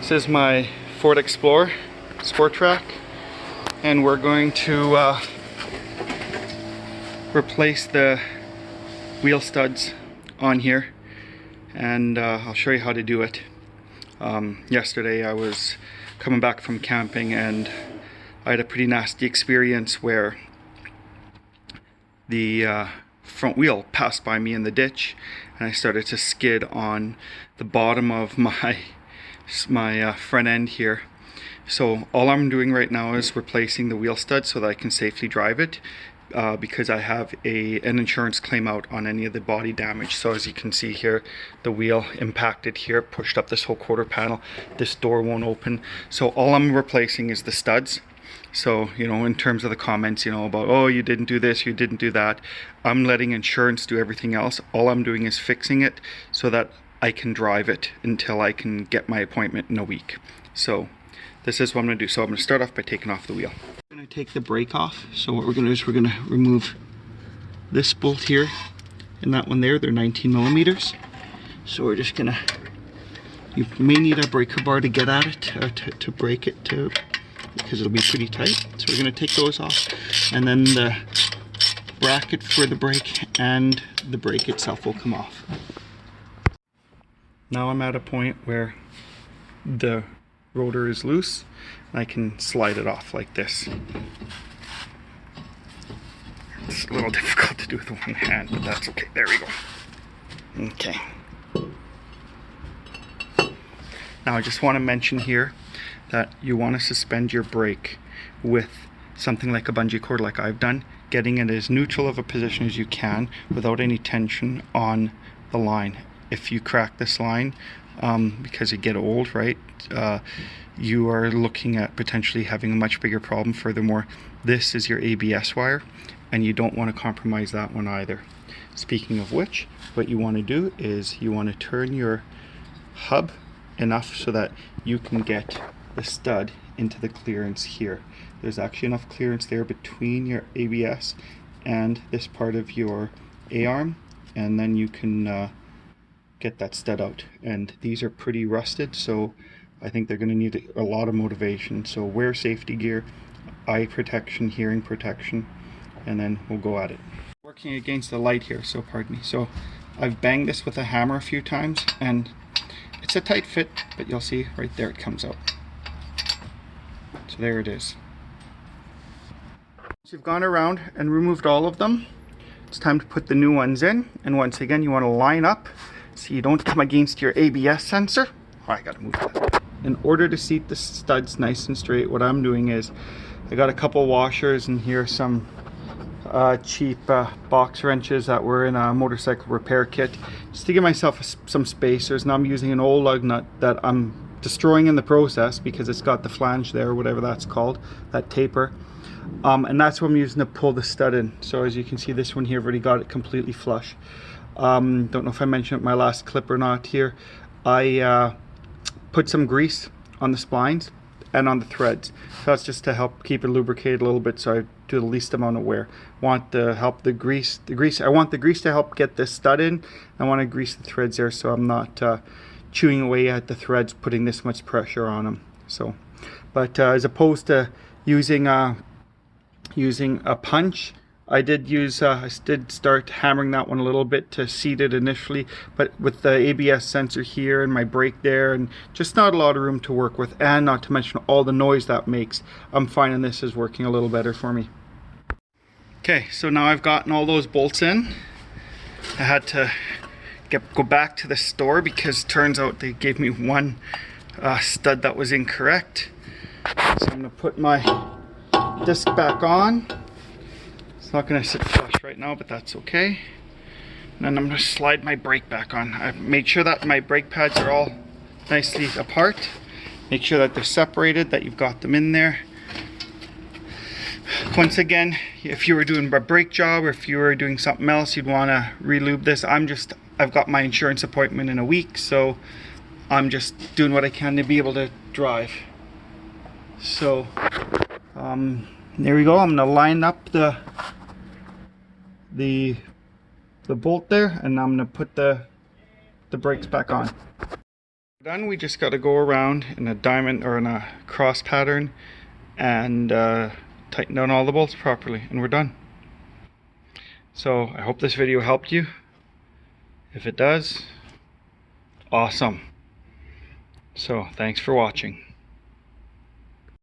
This is my Ford Explorer SportTrac, and we're going to replace the wheel studs on here, and I'll show you how to do it. Yesterday I was coming back from camping and I had a pretty nasty experience where the front wheel passed by me in the ditch and I started to skid on the bottom of my front end here. So all I'm doing right now is replacing the wheel stud so that I can safely drive it, because I have an insurance claim out on any of the body damage. So as you can see here, the wheel impacted here, pushed up this whole quarter panel. This door won't open. So all I'm replacing is the studs. So, you know, in terms of the comments, you know, about, oh, you didn't do this, you didn't do that, I'm letting insurance do everything else. All I'm doing is fixing it so that I can drive it until I can get my appointment in a week. So this is what I'm going to do. So I'm going to start off by taking off the wheel. I'm going to take the brake off. So what we're going to do is we're going to remove this bolt here and that one there. They're 19 millimeters. So we're just going to, you may need a breaker bar to get at it, to break it, because it'll be pretty tight. So we're going to take those off, and then the bracket for the brake and the brake itself will come off. Now I'm at a point where the rotor is loose and I can slide it off like this. It's a little difficult to do with one hand, but that's okay. There we go. Okay. Now I just want to mention here that you want to suspend your brake with something like a bungee cord, like I've done, getting it as neutral of a position as you can without any tension on the line. If you crack this line, because you get old, right, you are looking at potentially having a much bigger problem. Furthermore, this is your ABS wire and you don't want to compromise that one either. Speaking of which, what you want to do is you want to turn your hub enough so that you can get the stud into the clearance here. There's actually enough clearance there between your ABS and this part of your A-arm, and then you can get that stud out. And these are pretty rusted, so I think they're going to need a lot of motivation. So wear safety gear, eye protection, hearing protection, and then we'll go at it. Working against the light here, so pardon me. So I've banged this with a hammer a few times and it's a tight fit, but you'll see right there it comes out. So there it is. Once you've gone around and removed all of them, it's time to put the new ones in. And once again, you want to line up so you don't come against your ABS sensor. Oh, I gotta move that. In order to seat the studs nice and straight, what I'm doing is I got a couple washers and here some cheap box wrenches that were in a motorcycle repair kit, just to give myself some spacers. Now I'm using an old lug nut that I'm destroying in the process because it's got the flange there, whatever that's called, that taper, and that's what I'm using to pull the stud in. So as you can see, this one here, I've already got it completely flush. Don't know if I mentioned it in my last clip or not here. I put some grease on the splines and on the threads, so that's just to help keep it lubricated a little bit, so I do the least amount of wear. Want to help the grease I want the grease to help get this stud in. I want to grease the threads there so I'm not chewing away at the threads, putting this much pressure on them. So, but as opposed to using a punch, I did start hammering that one a little bit to seat it initially, but with the ABS sensor here and my brake there and just not a lot of room to work with, and not to mention all the noise that makes, I'm finding this is working a little better for me. Okay, so now I've gotten all those bolts in. I had to go back to the store because turns out they gave me one stud that was incorrect. So I'm going to put my disc back on. It's not going to sit flush right now, but that's okay. And then I'm going to slide my brake back on. I've made sure that my brake pads are all nicely apart. Make sure that they're separated, that you've got them in there. Once again, if you were doing a brake job or if you were doing something else, you'd want to re-lube this. I've got my insurance appointment in a week, so I'm just doing what I can to be able to drive. So there we go. I'm going to line up the bolt there, and I'm going to put the brakes back on. Done. We just got to go around in a diamond or in a cross pattern and tighten down all the bolts properly, and we're done. So I hope this video helped you. If it does, awesome. So thanks for watching.